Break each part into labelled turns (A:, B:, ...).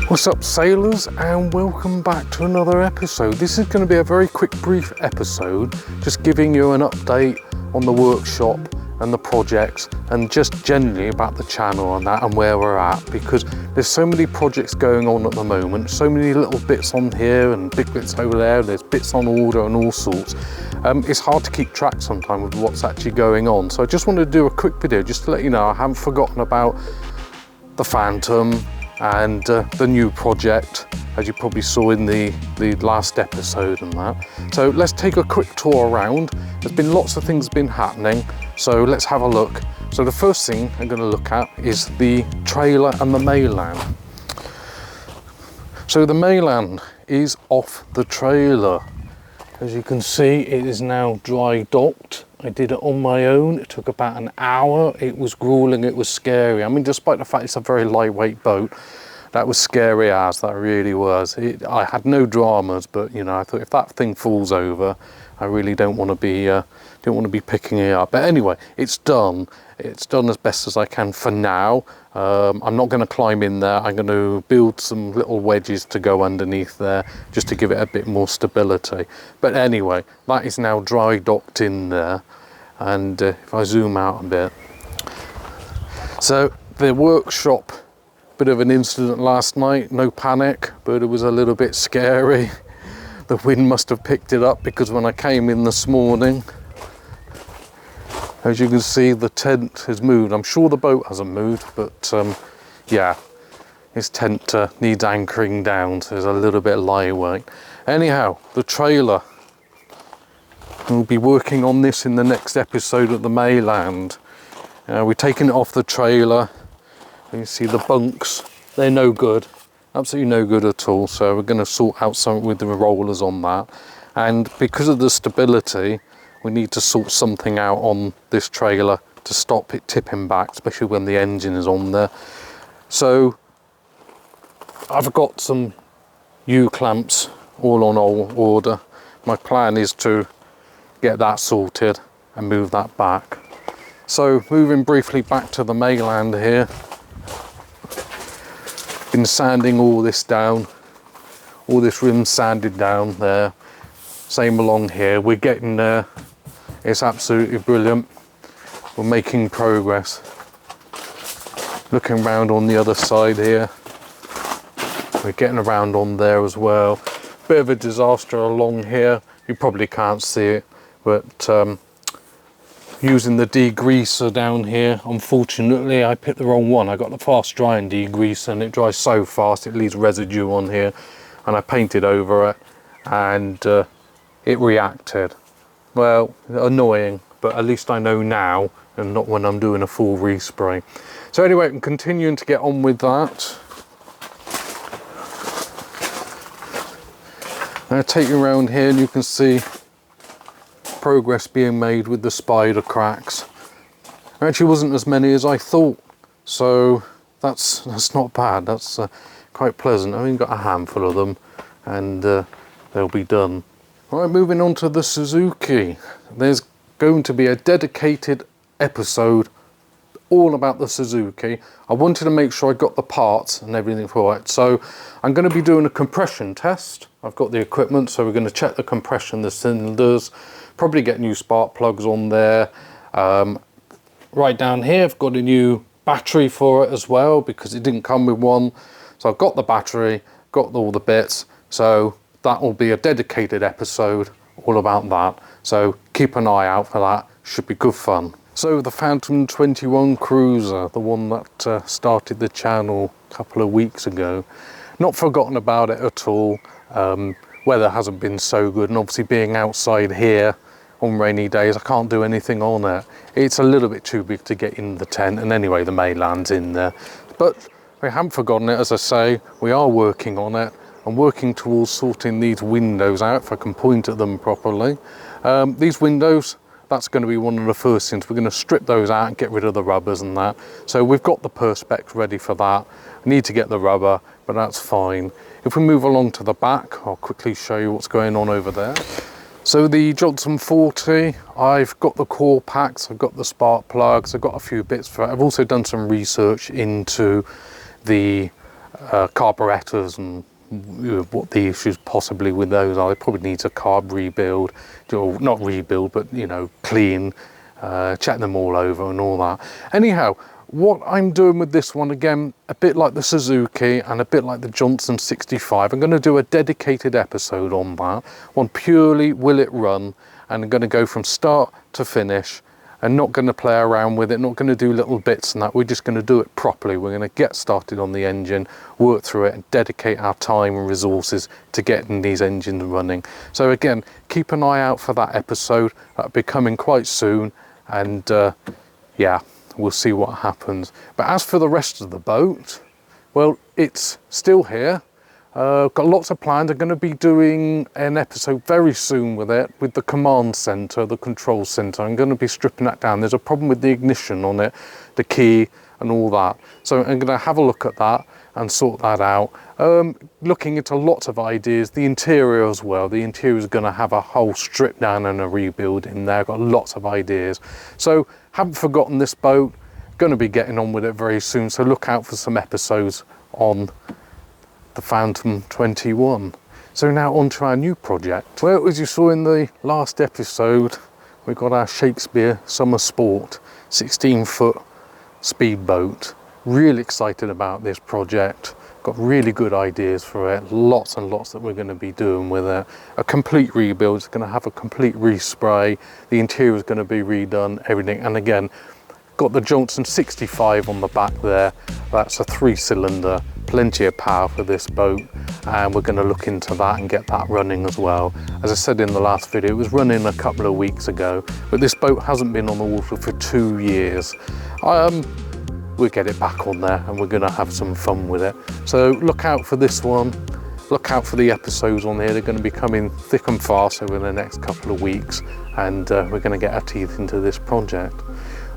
A: What's up, sailors, and welcome back to another episode. This is going to be a very quick, brief episode, just giving you an update on the workshop and the projects and just generally about the channel and that and where we're at, because there's so many projects going on at the moment, so many little bits on here and big bits over there, there's bits on order and all sorts. It's hard to keep track sometimes with what's actually going on, so I just wanted to do a quick video just to let you know I haven't forgotten about the Phantom and the new project, as you probably saw in the last episode and that. So let's take a quick tour around. There's been lots of things been happening, so let's have a look. So the first thing I'm going to look at is the trailer and the mainland. So the mainland is off the trailer. As you can see, it is now dry docked. I did it on my own. It took about an hour. It was grueling, it was scary. I mean, despite the fact it's a very lightweight boat, that was scary as, that really was. I had no dramas, but you know, I thought if that thing falls over, I really don't want to be picking it up. But anyway, it's done. It's done as best as I can for now. I'm not going to climb in there. I'm going to build some little wedges to go underneath there just to give it a bit more stability. But anyway, that is now dry docked in there. And if I zoom out a bit. So the workshop, bit of an incident last night, no panic, but it was a little bit scary. The wind must have picked it up, because when I came in this morning, as you can see, the tent has moved. I'm sure the boat hasn't moved, but yeah, this tent needs anchoring down, so it's a little bit lightweight. Anyhow, the trailer, we'll be working on this in the next episode of the mainland. We're taking it off the trailer. You see the bunks, they're no good, absolutely no good at all. So we're going to sort out something with the rollers on that. And because of the stability, we need to sort something out on this trailer to stop it tipping back, especially when the engine is on there. So I've got some U-clamps all on order. My plan is to get that sorted and move that back. So moving briefly back to the mainland here. Been sanding all this down, all this rim sanded down there. Same along here, we're getting there. It's absolutely brilliant. We're making progress. Looking around on the other side here, we're getting around on there as well. Bit of a disaster along here, you probably can't see it, but using the degreaser down here, unfortunately I picked the wrong one. I got the fast drying degreaser and it dries so fast it leaves residue on here, and I painted over it and it reacted. Well, annoying, but at least I know now and not when I'm doing a full respray. So anyway, I'm continuing to get on with that. I'm going to take you around here and you can see progress being made with the spider cracks. There actually wasn't as many as I thought, so that's not bad. That's quite pleasant. I've only got a handful of them and they'll be done. Right, moving on to the Suzuki. There's going to be a dedicated episode all about the Suzuki. I wanted to make sure I got the parts and everything for it, so I'm going to be doing a compression test. I've got the equipment, so we're going to check the compression, the cylinders, probably get new spark plugs on there. Right down here I've got a new battery for it as well, because it didn't come with one. So I've got the battery, got all the bits, so that will be a dedicated episode all about that. So keep an eye out for that, should be good fun. So the Phantom 21 Cruiser, the one that started the channel a couple of weeks ago, not forgotten about it at all. Weather hasn't been so good, and obviously being outside here on rainy days, I can't do anything on it. It's a little bit too big to get in the tent, and anyway the mainland's in there. But we haven't forgotten it, as I say, we are working on it. I'm working towards sorting these windows out, if I can point at them properly. These windows, that's going to be one of the first things. We're going to strip those out and get rid of the rubbers and that. So we've got the perspex ready for that. I need to get the rubber, but that's fine. If we move along to the back, I'll quickly show you what's going on over there. So the Johnson 40, I've got the core packs, I've got the spark plugs, I've got a few bits for it. I've also done some research into the carburetors and what the issues possibly with those are. It probably needs a carb rebuild, or not rebuild, but you know, clean, check them all over and all that. Anyhow, what I'm doing with this one, again, a bit like the Suzuki and a bit like the Johnson 65, I'm going to do a dedicated episode on that one, purely will it run, and I'm going to go from start to finish and not going to play around with it, not going to do little bits and that. We're just going to do it properly. We're going to get started on the engine, work through it and dedicate our time and resources to getting these engines running. So again, keep an eye out for that episode. That'll be coming quite soon, and yeah, we'll see what happens. But as for the rest of the boat, well, it's still here. Got lots of plans. I'm going to be doing an episode very soon with it, with the command center, the control center. I'm going to be stripping that down. There's a problem with the ignition on it, the key and all that. So I'm going to have a look at that and sort that out. Looking into lots of ideas, the interior as well. The interior is going to have a whole strip down and a rebuild in there. Got lots of ideas. So haven't forgotten this boat. Going to be getting on with it very soon. So look out for some episodes on the Phantom 21. So now on to our new project. Well, as you saw in the last episode, we got our Shakespeare Summer Sport 16-foot speedboat. Really excited about this project. Got really good ideas for it. Lots and lots that we're going to be doing with it. A complete rebuild. It's going to have a complete respray. The interior is going to be redone, everything. And again, got the Johnson 65 on the back there. That's a 3-cylinder, plenty of power for this boat, and we're going to look into that and get that running as well. As I said in the last video, it was running a couple of weeks ago, but this boat hasn't been on the water for 2 years. We'll get it back on there and we're going to have some fun with it. So look out for this one. Look out for the episodes on here. They're going to be coming thick and fast over the next couple of weeks, and we're going to get our teeth into this project.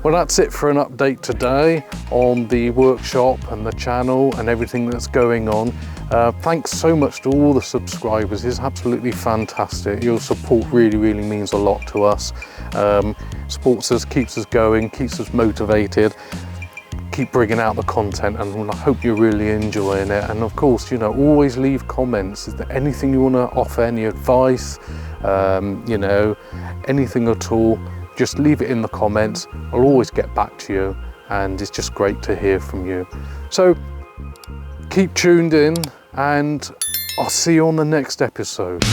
A: Well, that's it for an update today on the workshop and the channel and everything that's going on. Thanks so much to all the subscribers. It's absolutely fantastic. Your support really, really means a lot to us. Supports us, keeps us going, keeps us motivated. Keep bringing out the content, and I hope you're really enjoying it. And of course, you know, always leave comments. Is there anything you want to offer, any advice, you know, anything at all? Just leave it in the comments. I'll always get back to you, and it's just great to hear from you. So keep tuned in, and I'll see you on the next episode.